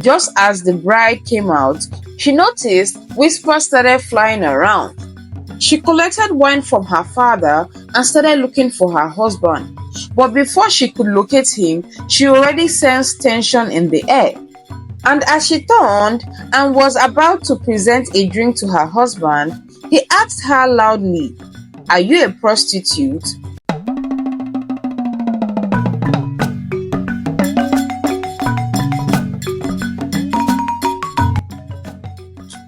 Just as the bride came out, she noticed whispers started flying around. She collected wine from her father and started looking for her husband. But before she could locate him, she already sensed tension in the air. And as she turned and was about to present a drink to her husband, he asked her loudly, "Are you a prostitute?"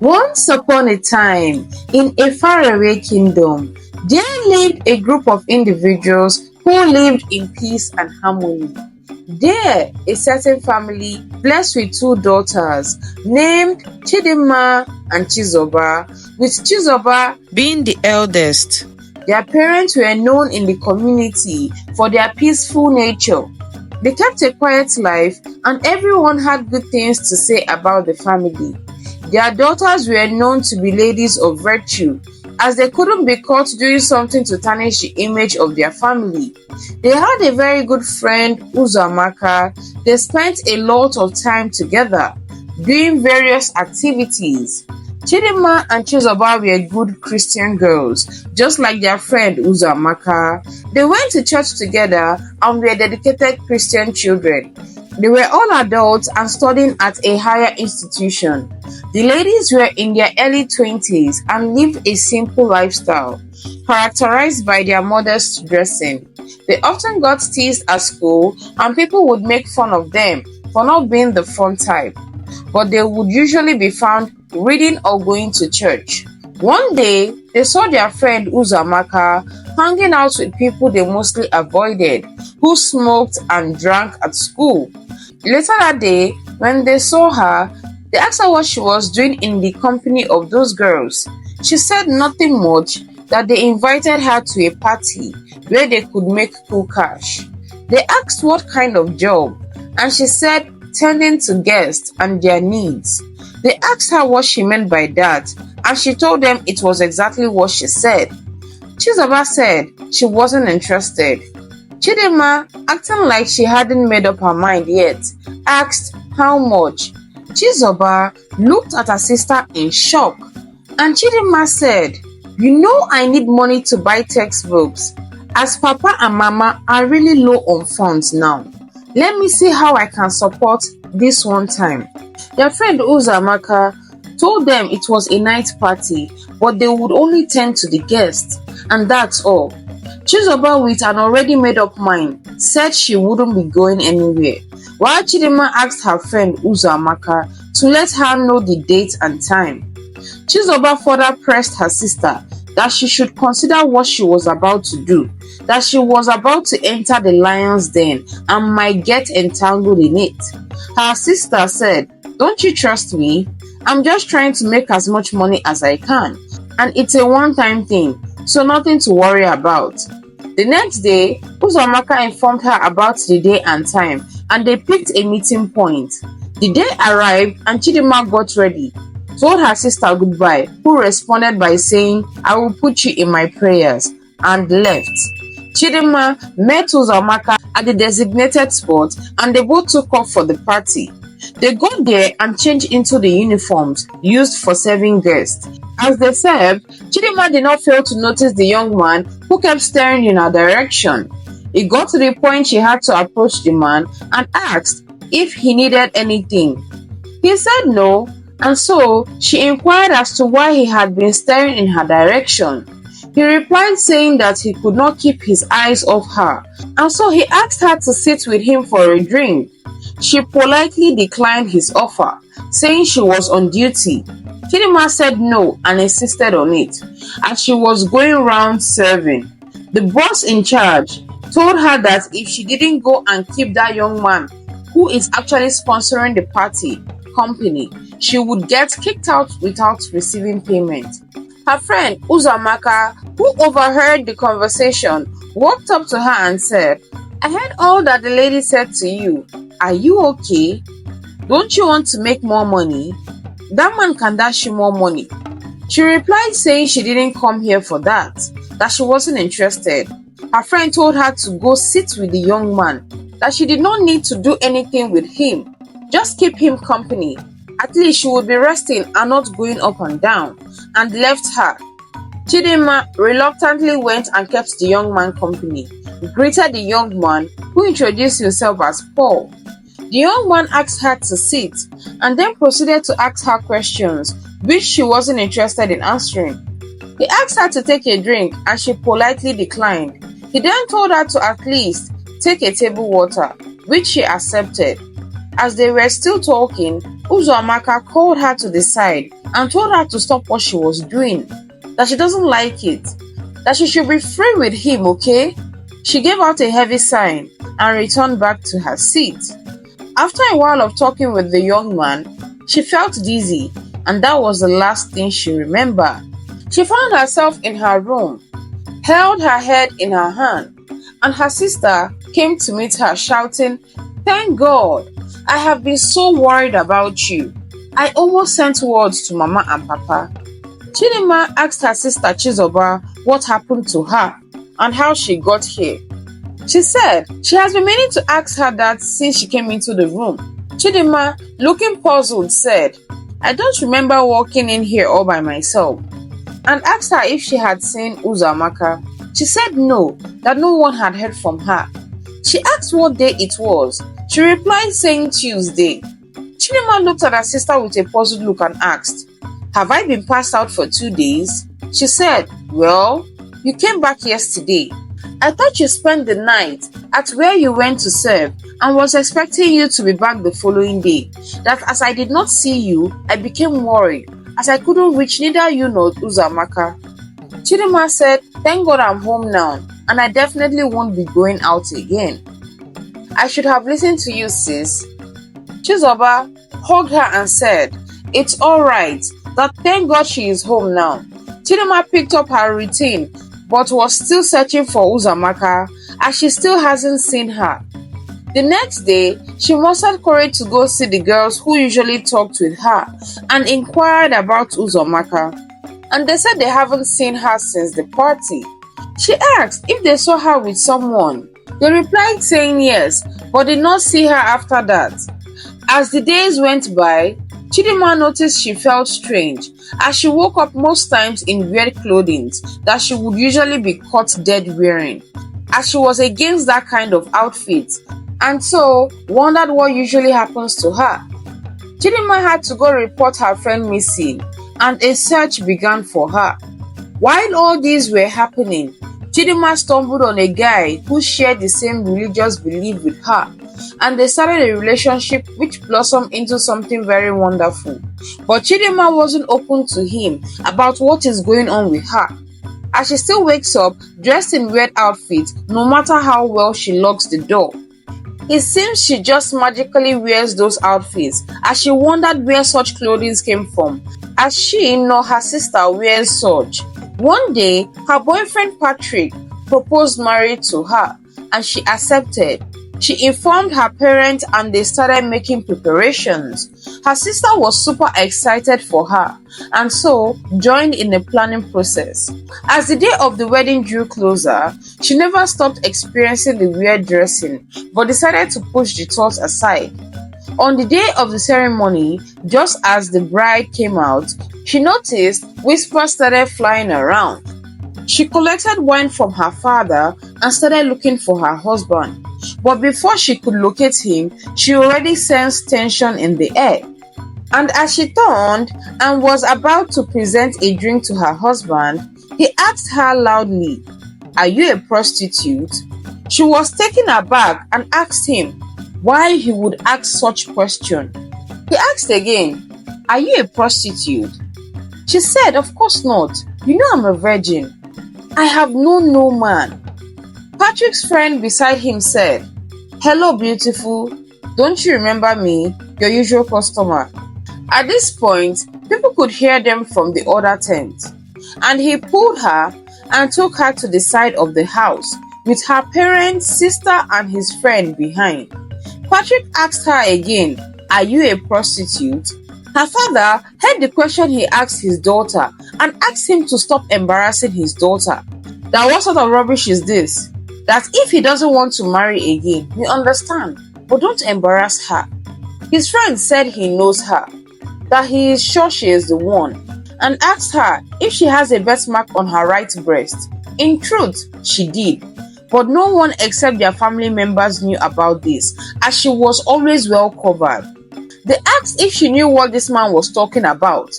Once upon a time, in a faraway kingdom, there lived a group of individuals who lived in peace and harmony. There, a certain family, blessed with two daughters, named Chidimma and Chizoba, with Chizoba being the eldest. Their parents were known in the community for their peaceful nature. They kept a quiet life, and everyone had good things to say about the family. Their daughters were known to be ladies of virtue, as they couldn't be caught doing something to tarnish the image of their family. They had a very good friend, Uzamaka. They spent a lot of time together, doing various activities. Chidimma and Chizoba were good Christian girls, just like their friend Uzamaka. They went to church together and were dedicated Christian children. They were all adults and studying at a higher institution. The ladies were in their early 20s and lived a simple lifestyle, characterized by their modest dressing. They often got teased at school, and people would make fun of them for not being the fun type, but they would usually be found reading or going to church. One day, they saw their friend Uzamaka hanging out with people they mostly avoided, who smoked and drank at school. Later that day, when they saw her, they asked her what she was doing in the company of those girls. She said nothing much, that they invited her to a party where they could make cool cash. They asked what kind of job, and she said tending to guests and their needs. They asked her what she meant by that, and she told them it was exactly what she said. Chizoba said she wasn't interested. Chidimma, acting like she hadn't made up her mind yet, asked how much. Chizoba looked at her sister in shock, and Chidimma said, "You know I need money to buy textbooks, as Papa and Mama are really low on funds now. Let me see how I can support this one time." Their friend Uzamaka told them it was a night party, but they would only tend to the guests, and that's all. Chizoba, with an already made up mind, said she wouldn't be going anywhere, while Chidimma asked her friend Uzamaka to let her know the date and time. Chizoba further pressed her sister that she should consider what she was about to do, that she was about to enter the lion's den and might get entangled in it. Her sister said, "Don't you trust me? I'm just trying to make as much money as I can, and it's a one-time thing, so nothing to worry about." The next day, Uzamaka informed her about the day and time, and they picked a meeting point. The day arrived, and Chidimma got ready, told her sister goodbye, who responded by saying, "I will put you in my prayers," and left. Chidimma met Uzamaka at the designated spot, and they both took off for the party. They got there and changed into the uniforms used for serving guests. As they served, Chidimma did not fail to notice the young man who kept staring in her direction. It got to the point she had to approach the man and asked if he needed anything. He said no, and so she inquired as to why he had been staring in her direction. He replied saying that he could not keep his eyes off her, and so he asked her to sit with him for a drink. She politely declined his offer, saying she was on duty. Chidimma said no and insisted on it, as she was going round serving. The boss in charge told her that if she didn't go and keep that young man, who is actually sponsoring the party, company, she would get kicked out without receiving payment. Her friend Uzamaka, who overheard the conversation, walked up to her and said, "I heard all that the lady said to you. Are you okay? Don't you want to make more money? That man can dash you more money." She replied saying she didn't come here for that she wasn't interested. Her friend told her to go sit with the young man, that she did not need to do anything with him. Just keep him company. At least she would be resting and not going up and down, and left her. Chidimma reluctantly went and kept the young man company, greeted the young man, who introduced himself as Paul. The young man asked her to sit, and then proceeded to ask her questions, which she wasn't interested in answering. He asked her to take a drink, and she politely declined. He then told her to at least take a table water, which she accepted. As they were still talking, Uzoamaka called her to the side and told her to stop what she was doing, that she doesn't like it, that she should be free with him, okay? She gave out a heavy sign and returned back to her seat. After a while of talking with the young man, she felt dizzy, and that was the last thing she remembered. She found herself in her room, held her head in her hand, and her sister came to meet her shouting, "Thank God! I have been so worried about you. I almost sent words to Mama and Papa." Chidimma asked her sister Chizoba what happened to her and how she got here. She said she has been meaning to ask her that since she came into the room. Chidimma, looking puzzled, said, "I don't remember walking in here all by myself," and asked her if she had seen Uzoamaka. She said no, that no one had heard from her. She asked what day it was. She replied saying Tuesday. Chidimma looked at her sister with a puzzled look and asked, "Have I been passed out for 2 days?" She said, "Well, you came back yesterday. I thought you spent the night at where you went to serve and was expecting you to be back the following day. That as I did not see you, I became worried as I couldn't reach neither you nor Uzoamaka." Chidimma said, "Thank God I'm home now, and I definitely won't be going out again." "I should have listened to you, sis." Chizoba hugged her and said, "It's alright, that thank God she is home now." Chidimma picked up her routine but was still searching for Uzoamaka as she still hasn't seen her. The next day, she mustered courage to go see the girls who usually talked with her and inquired about Uzoamaka, and they said they haven't seen her since the party. She asked if they saw her with someone. They replied saying yes, but did not see her after that. As the days went by, Chidimma noticed she felt strange as she woke up most times in weird clothing that she would usually be caught dead wearing, as she was against that kind of outfit, and so wondered what usually happens to her. Chidimma had to go report her friend missing, and a search began for her. While all these were happening, Chidimma stumbled on a guy who shared the same religious belief with her, and they started a relationship which blossomed into something very wonderful. But Chidimma wasn't open to him about what is going on with her, as she still wakes up dressed in weird outfits no matter how well she locks the door. It seems she just magically wears those outfits, as she wondered where such clothing came from, as she nor her sister wears such. One day, her boyfriend Patrick proposed marriage to her, and she accepted. She informed her parents and they started making preparations. Her sister was super excited for her and so joined in the planning process. As the day of the wedding drew closer, she never stopped experiencing the weird dressing but decided to push the thoughts aside. On the day of the ceremony, just as the bride came out, she noticed whispers started flying around. She collected wine from her father and started looking for her husband. But before she could locate him, she already sensed tension in the air. And as she turned and was about to present a drink to her husband, he asked her loudly, "Are you a prostitute?" She was taken aback and asked him why he would ask such question. He asked again, "Are you a prostitute?" She said, "Of course not. You know I'm a virgin. I have known no man." Patrick's friend beside him said, "Hello, beautiful. Don't you remember me, your usual customer?" At this point, people could hear them from the other tent, and he pulled her and took her to the side of the house with her parents, sister, and his friend behind. Patrick asked her again, "Are you a prostitute?" Her father heard the question he asked his daughter and asked him to stop embarrassing his daughter. That what sort of rubbish is this? That if he doesn't want to marry again, we understand, but don't embarrass her. His friend said he knows her, that he is sure she is the one, and asked her if she has a birthmark on her right breast. In truth, she did, but no one except their family members knew about this, as she was always well covered. They asked if she knew what this man was talking about,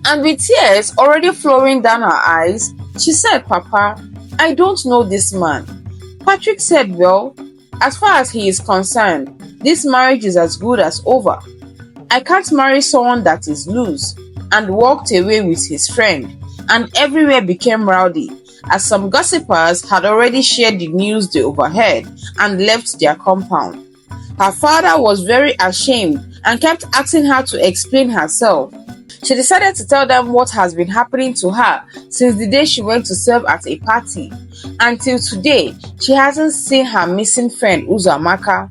and with tears already flowing down her eyes, she said, "Papa, I don't know this man." Patrick said, "Well, as far as he is concerned, this marriage is as good as over. I can't marry someone that is loose," and walked away with his friend, and everywhere became rowdy, as some gossipers had already shared the news they overheard and left their compound. Her father was very ashamed and kept asking her to explain herself. She decided to tell them what has been happening to her since the day she went to serve at a party. Until today, she hasn't seen her missing friend Uzamaka.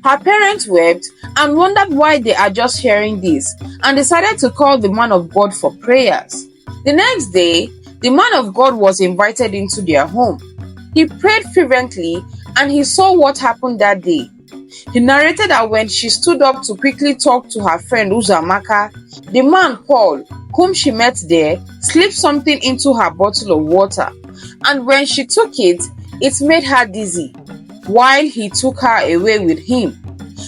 Her parents wept and wondered why they are just hearing this, and decided to call the man of God for prayers. The next day, the man of God was invited into their home. He prayed fervently and he saw what happened that day. He narrated that when she stood up to quickly talk to her friend Uzamaka, the man Paul, whom she met there, slipped something into her bottle of water, and when she took it, it made her dizzy, while he took her away with him.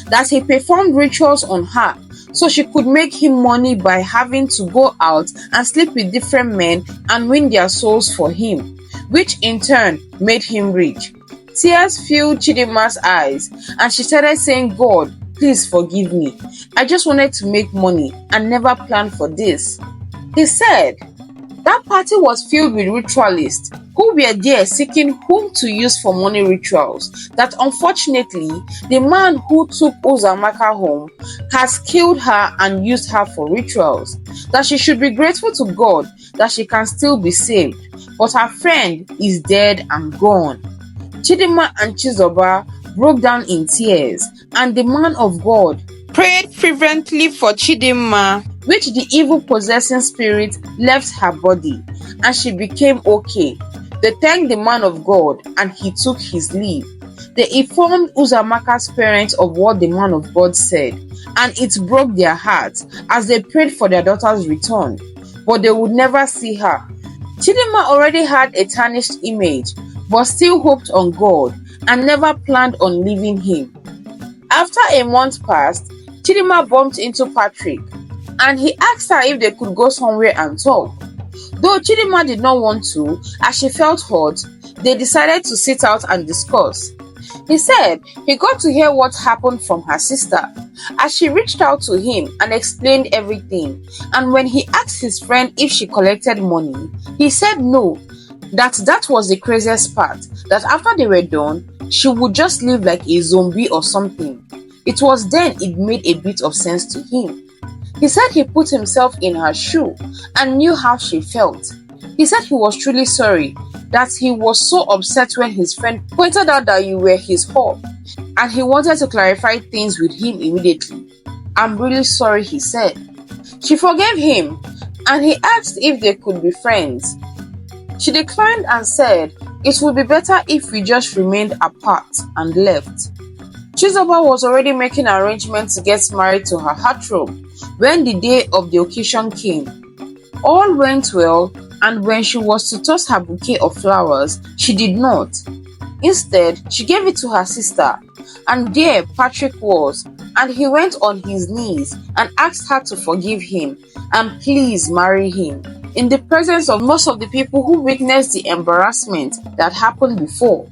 That he performed rituals on her so she could make him money by having to go out and sleep with different men and win their souls for him, which in turn made him rich. Tears filled Chidimma's eyes, and she started saying, "God, please forgive me. I just wanted to make money and never planned for this." He said that party was filled with ritualists who were there seeking whom to use for money rituals, that unfortunately the man who took Uzamaka home has killed her and used her for rituals, that she should be grateful to God that she can still be saved, but her friend is dead and gone. Chidimma and Chizoba broke down in tears, and the man of God prayed fervently for Chidimma, which the evil possessing spirit left her body, and she became okay. They thanked the man of God, and he took his leave. They informed Uzamaka's parents of what the man of God said, and it broke their hearts as they prayed for their daughter's return, but they would never see her. Chidimma already had a tarnished image, but still hoped on God and never planned on leaving him. After a month passed, Chidimma bumped into Patrick, and he asked her if they could go somewhere and talk. Though Chidimma did not want to, as she felt hurt, they decided to sit out and discuss. He said he got to hear what happened from her sister, as she reached out to him and explained everything, and when he asked his friend if she collected money, he said no, that was the craziest part, that after they were done, she would just live like a zombie or something. It was then it made a bit of sense to him. He said he put himself in her shoe and knew how she felt. He said he was truly sorry, that he was so upset when his friend pointed out that you were his whore, and he wanted to clarify things with him immediately. "I'm really sorry," he said. She forgave him, and he asked if they could be friends. She declined and said it would be better if we just remained apart, and left. Chizoba was already making arrangements to get married to her heartthrob when the day of the occasion came. All went well, and when she was to toss her bouquet of flowers, she did not. Instead, she gave it to her sister, and there Patrick was, and he went on his knees and asked her to forgive him and please marry him, in the presence of most of the people who witnessed the embarrassment that happened before.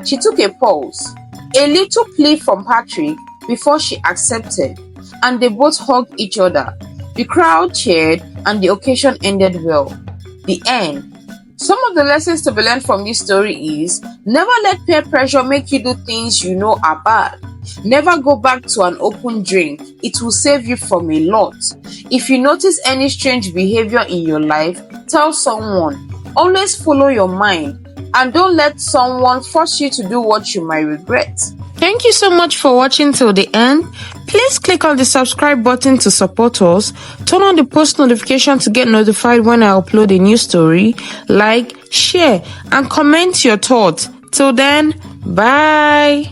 She took a pause, a little plea from Patrick before she accepted, and they both hugged each other. The crowd cheered and the occasion ended well. The end. Some of the lessons to be learned from this story is: never let peer pressure make you do things you know are bad. Never go back to an open drink. It will save you from a lot. If you notice any strange behavior in your life, tell someone. Always follow your mind, and don't let someone force you to do what you might regret. Thank you so much for watching till the end. Please click on the subscribe button to support us. Turn on the post notification to get notified when I upload a new story. Like, share, and comment your thoughts. Till then, bye.